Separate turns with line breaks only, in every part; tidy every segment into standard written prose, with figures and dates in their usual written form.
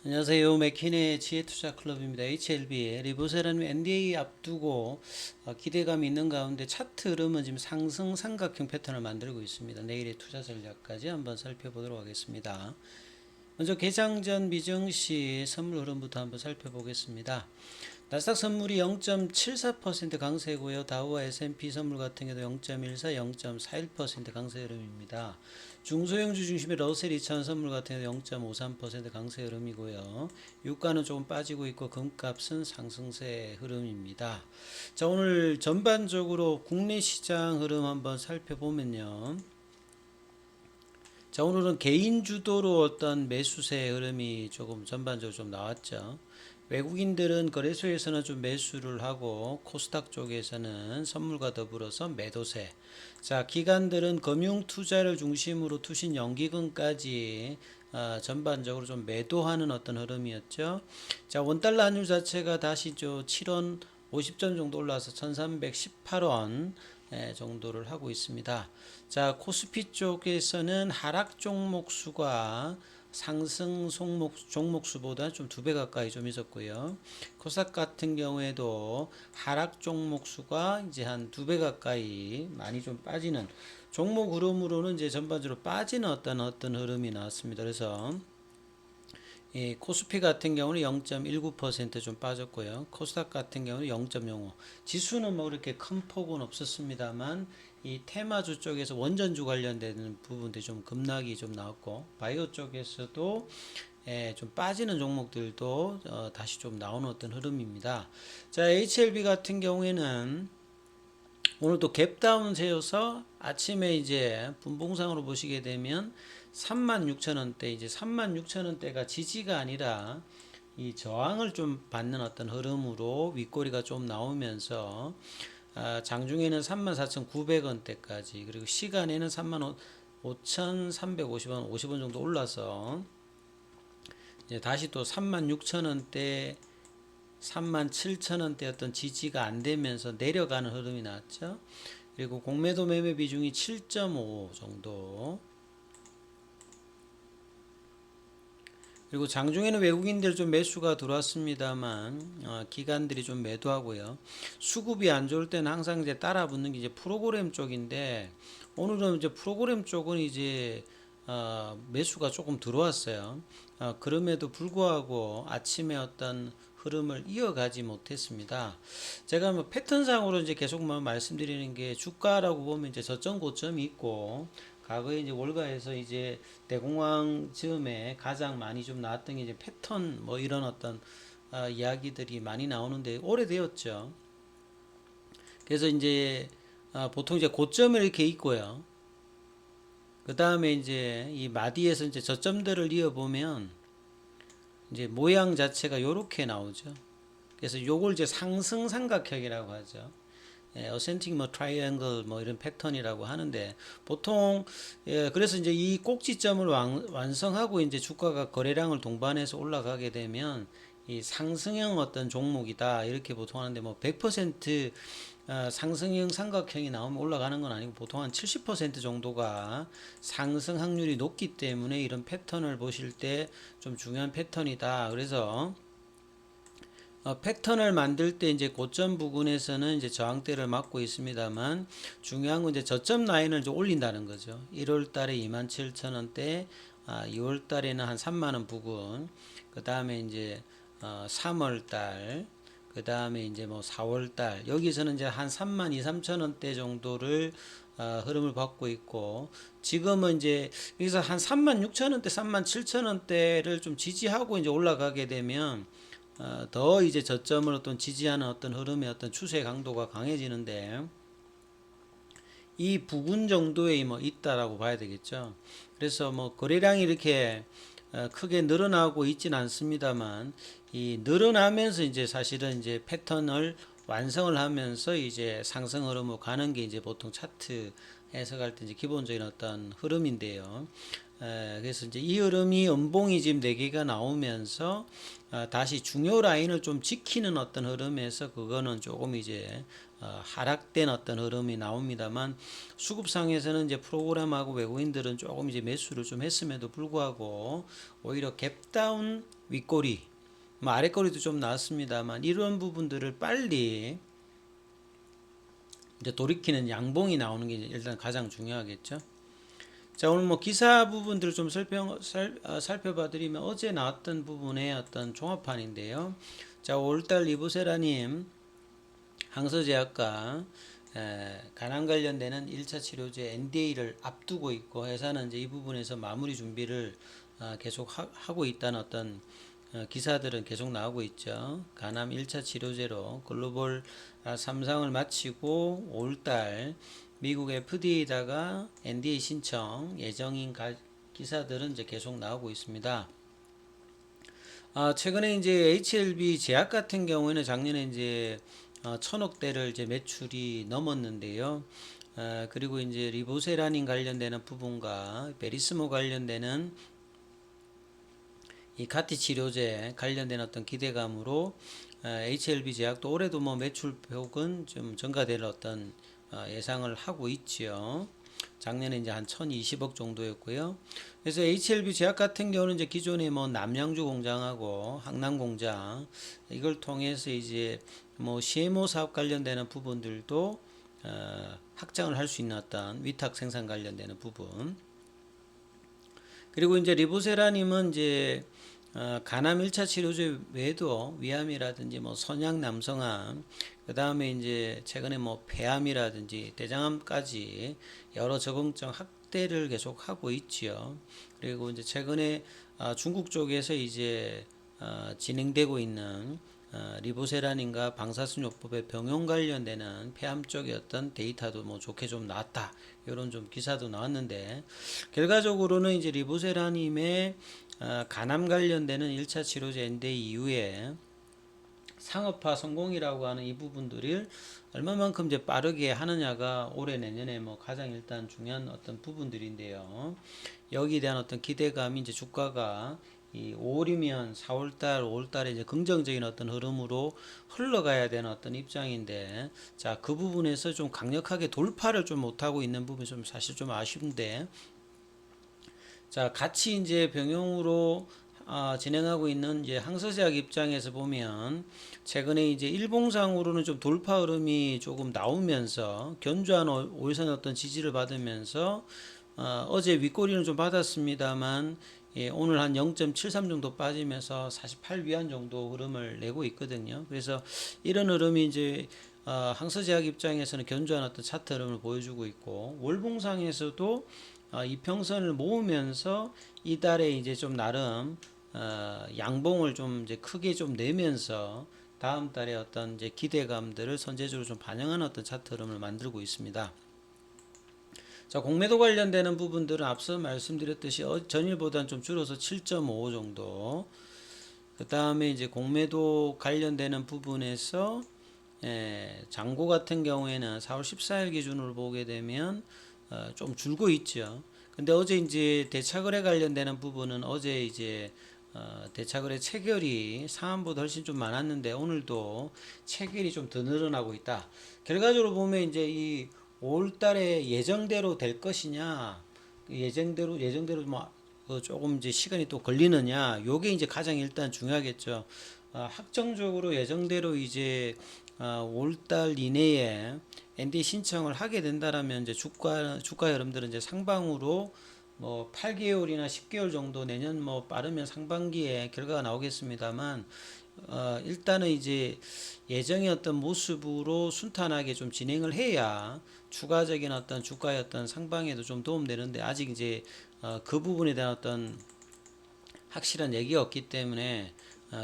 안녕하세요. 맥킨의 지혜투자클럽입니다. HLB의 리보세라는 NDA 앞두고 기대감이 있는 가운데 차트 흐름은 지금 상승 삼각형 패턴을 만들고 있습니다. 내일의 투자 전략까지 한번 살펴보도록 하겠습니다. 먼저 개장 전 미증시 선물 흐름부터 한번 살펴보겠습니다. 나스닥 선물이 0.74% 강세고요. 다우와 S&P 선물 같은 경우도 0.14, 0.41% 강세 흐름입니다. 중소형주 중심의 러셀 2000 선물 같은 경우 0.53% 강세 흐름이고요. 유가는 조금 빠지고 있고 금값은 상승세 흐름입니다. 자, 오늘 전반적으로 국내 시장 흐름 한번 살펴보면요. 자, 오늘은 개인 주도로 어떤 매수세 흐름이 조금 전반적으로 좀 나왔죠. 외국인들은 거래소에서는 좀 매수를 하고 코스닥 쪽에서는 선물과 더불어서 매도세. 자, 기관들은 금융 투자를 중심으로 투신 연기금까지 전반적으로 좀 매도하는 어떤 흐름이었죠. 자, 원달러 환율 자체가 다시 7원 50전 정도 올라와서 1318원 정도를 하고 있습니다. 자, 코스피 쪽에서는 하락 종목 수가 상승 종목 수보다 좀 2배 가까이 좀 있었고요. 코스닥 같은 경우에도 하락 종목 수가 이제 한 2배 가까이 많이 좀 빠지는 종목 흐름으로는 이제 전반적으로 빠지는 어떤 흐름이 나왔습니다. 그래서 코스피 같은 경우는 0.19% 빠졌고요. 코스닥 같은 경우는 0.05. 지수는 뭐 그렇게 큰 폭은 없었습니다만 이 테마주 쪽에서 원전주 관련되는 부분들이 좀 급락이 좀 나왔고 바이오 쪽에서도 좀 빠지는 종목들도 다시 좀 나오는 어떤 흐름입니다. 자, HLB 같은 경우에는 오늘 또 갭다운 세여서 아침에 이제 분봉상으로 보시게 되면 36,000원대 이제 36,000원대가 지지가 아니라 이 저항을 좀 받는 어떤 흐름으로 윗꼬리가 좀 나오면서 장중에는 34,900원대까지 그리고 시간에는 35,350원 50원 정도 올라서 이제 다시 또 36,000원대 37,000원대였던 지지가 안 되면서 내려가는 흐름이 나왔죠. 그리고 공매도 매매 비중이 7.5 정도. 그리고 장중에는 외국인들 좀 매수가 들어왔습니다만 기관들이 좀 매도하고요. 수급이 안 좋을 때는 항상 이제 따라 붙는 게 이제 프로그램 쪽인데 오늘은 이제 프로그램 쪽은 이제 매수가 조금 들어왔어요. 그럼에도 불구하고 아침에 어떤 흐름을 이어가지 못했습니다. 제가 뭐 패턴상으로 이제 계속 말씀드리는 게 주가라고 보면 이제 저점 고점이 있고 과거에 이제 월가에서 이제 대공황 즈음에 가장 많이 좀 나왔던 게 이제 패턴 뭐 이런 어떤 이야기들이 많이 나오는데 오래되었죠. 그래서 이제 보통 이제 고점을 이렇게 있고요. 그 다음에 이제 이 마디에서 이제 저점들을 이어보면 이제 모양 자체가 요렇게 나오죠. 그래서 요걸 이제 상승 삼각형이라고 하죠. 어센틱 뭐 트라이앵글 뭐 이런 패턴이라고 하는데 보통 그래서 이제 이 꼭지점을 완성하고 이제 주가가 거래량을 동반해서 올라가게 되면 이 상승형 어떤 종목이다 이렇게 보통 하는데 뭐 100% 상승형 삼각형이 나오면 올라가는 건 아니고 보통 한 70% 정도가 상승 확률이 높기 때문에 이런 패턴을 보실 때 좀 중요한 패턴이다. 그래서 패턴을 만들 때 이제 고점 부근에서는 이제 저항대를 맞고 있습니다만 중요한 건 이제 저점 라인을 좀 올린다는 거죠. 1월 달에 27,000원대, 2월 달에는 한 3만원 부근, 그 다음에 이제 3월 달, 그 다음에 이제 뭐 4월 달, 여기서는 이제 한 3만 2, 3천원대 정도를 흐름을 받고 있고 지금은 이제 여기서 한 3만 6천원대, 3만 7천원대를 좀 지지하고 이제 올라가게 되면 더 이제 저점을 어떤 지지하는 어떤 흐름의 어떤 추세 강도가 강해지는데 이 부분 정도에 뭐 있다라고 봐야 되겠죠. 그래서 뭐 거래량이 이렇게 크게 늘어나고 있지는 않습니다만 이 늘어나면서 이제 사실은 이제 패턴을 완성을 하면서 이제 상승 흐름으로 가는 게 이제 보통 차트 해석할 때 이제 기본적인 어떤 흐름인데요. 그래서 이제 이 흐름이 음봉이 지금 4개가 나오면서 다시 중요 라인을 좀 지키는 어떤 흐름에서 그거는 조금 이제 하락된 어떤 흐름이 나옵니다만 수급상에서는 이제 프로그램하고 외국인들은 조금 이제 매수를 좀 했음에도 불구하고 오히려 갭다운 윗꼬리 뭐 아랫꼬리도 좀 나왔습니다만 이런 부분들을 빨리 이제 돌이키는 양봉이 나오는 게 일단 가장 중요하겠죠. 자, 오늘 뭐 기사 부분들을 좀 살펴봐 드리면 어제 나왔던 부분의 어떤 종합판인데요. 자, 5월달 리보세라님 항서제약과 간암 관련되는 1차 치료제 NDA를 앞두고 있고 회사는 이제 이 부분에서 마무리 준비를 계속 하고 있다는 어떤 기사들은 계속 나오고 있죠. 간암 1차 치료제로 글로벌 3상을 마치고 5월달 미국 FDA에다가 NDA 신청 예정인 기사들은 이제 계속 나오고 있습니다. 최근에 이제 HLB 제약 같은 경우에는 작년에 이제 1,000억대를 이제 매출이 넘었는데요. 그리고 이제 리보세라닌 관련되는 부분과 베리스모 관련되는 이 카티 치료제 관련된 어떤 기대감으로 HLB 제약도 올해도 뭐 매출폭은 좀 증가될 어떤 예상을 하고 있지요. 작년에 이제 한 1,020억 정도였고요. 그래서 HLB 제약 같은 경우는 이제 기존에 뭐 남양주 공장하고 항남 공장 이걸 통해서 이제 뭐 CMO 사업 관련되는 부분들도 확장을 할 수 있는 어떤 위탁 생산 관련되는 부분. 그리고 이제 리보세라님은 이제 간암 1차 치료제 외에도 위암이라든지 뭐 선양 남성암, 그 다음에 이제 최근에 뭐 폐암이라든지 대장암까지 여러 적응증 확대를 계속 하고 있지요. 그리고 이제 최근에 중국 쪽에서 이제 진행되고 있는 리보세라닌과 방사선요법의 병용 관련되는 폐암 쪽의 어떤 데이터도 뭐 좋게 좀 나왔다. 이런 좀 기사도 나왔는데 결과적으로는 이제 리보세라님의 간암 관련되는 1차 치료제 NDA 이후에 상업화 성공이라고 하는 이 부분들을 얼마만큼 이제 빠르게 하느냐가 올해 내년에 뭐 가장 일단 중요한 어떤 부분들인데요. 여기에 대한 어떤 기대감이 이제 주가가 이 5월이면 4월달, 5월달에 이제 긍정적인 어떤 흐름으로 흘러가야 되는 어떤 입장인데, 자, 그 부분에서 좀 강력하게 돌파를 좀 못하고 있는 부분이 좀 사실 좀 아쉬운데, 자, 같이 이제 병용으로 진행하고 있는 이제 항서제약 입장에서 보면 최근에 이제 일봉상으로는 좀 돌파 흐름이 조금 나오면서 견조한 5일선 어떤 지지를 받으면서 어제 윗꼬리는 좀 받았습니다만 예, 오늘 한 0.73 정도 빠지면서 48 위안 정도 흐름을 내고 있거든요. 그래서 이런 흐름이 이제 항서제약 입장에서는 견조한 어떤 차트 흐름을 보여주고 있고 월봉상에서도 이평선을 모으면서 이달에 이제 좀 나름 양봉을 좀 이제 크게 좀 내면서 다음 달에 어떤 이제 기대감들을 선제적으로 좀 반영하는 어떤 차트 흐름을 만들고 있습니다. 자, 공매도 관련되는 부분들은 앞서 말씀드렸듯이 전일보다는 좀 줄어서 7.5 정도. 그 다음에 이제 공매도 관련되는 부분에서 잔고 같은 경우에는 4월 14일 기준으로 보게 되면 좀 줄고 있죠. 근데 어제 이제 대차거래 관련되는 부분은 어제 이제 대차거래 체결이 상한보다 훨씬 좀 많았는데 오늘도 체결이 좀 더 늘어나고 있다. 결과적으로 보면 이제 이 5월달에 예정대로 될 것이냐, 예정대로 뭐 조금 이제 시간이 또 걸리느냐, 요게 이제 가장 일단 중요하겠죠. 확정적으로 예정대로 이제 5월달 이내에 ND 신청을 하게 된다라면 이제 주가 여러분들은 이제 상방으로 뭐 8개월이나 10개월 정도 내년 뭐 빠르면 상반기에 결과가 나오겠습니다만 일단은 이제 예정의 어떤 모습으로 순탄하게 좀 진행을 해야 추가적인 어떤 주가의 어떤 상방에도 좀 도움되는데 아직 이제 그 부분에 대한 어떤 확실한 얘기가 없기 때문에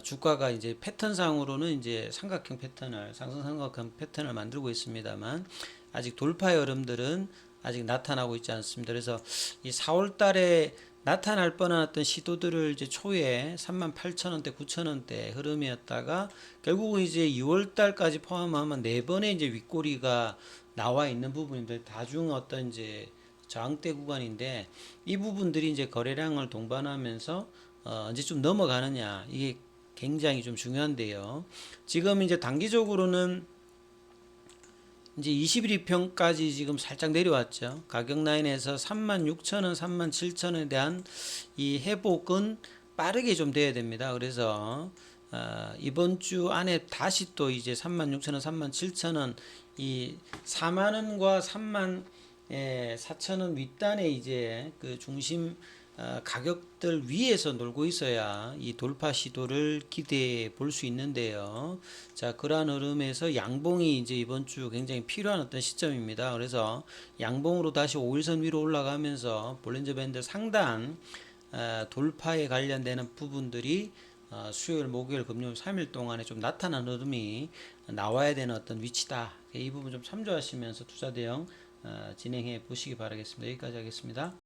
주가가 이제 패턴상으로는 이제 삼각형 패턴을 상승 삼각형 패턴을 만들고 있습니다만 아직 돌파의 흐름들은 아직 나타나고 있지 않습니다. 그래서 이 4월 달에 나타날 뻔한 어떤 시도들을 이제 초에 38,000원대, 9,000원대 흐름이었다가 결국은 이제 6월 달까지 포함하면 네 번의 이제 윗꼬리가 나와 있는 부분인데 다중 어떤 이제 저항대 구간인데 이 부분들이 이제 거래량을 동반하면서 이제 좀 넘어가느냐 이게 굉장히 좀 중요한데요. 지금 이제 단기적으로는 이제 21평까지 지금 살짝 내려왔죠. 가격 라인에서 36,000원, 37,000원에 대한 이 회복은 빠르게 좀 돼야 됩니다. 그래서 이번 주 안에 다시 또 이제 36,000원, 37,000원 이 4만 원과 3만 4천원 윗단에 이제 그 중심 가격들 위에서 놀고 있어야 이 돌파 시도를 기대해 볼 수 있는데요. 자, 그러한 흐름에서 양봉이 이제 이번 주 굉장히 필요한 어떤 시점입니다. 그래서 양봉으로 다시 5일선 위로 올라가면서 볼린저 밴드 상단 돌파에 관련되는 부분들이 수요일, 목요일, 금요일 3일 동안에 좀 나타난 흐름이 나와야 되는 어떤 위치다. 이 부분 좀 참조하시면서 투자 대응 진행해 보시기 바라겠습니다. 여기까지 하겠습니다.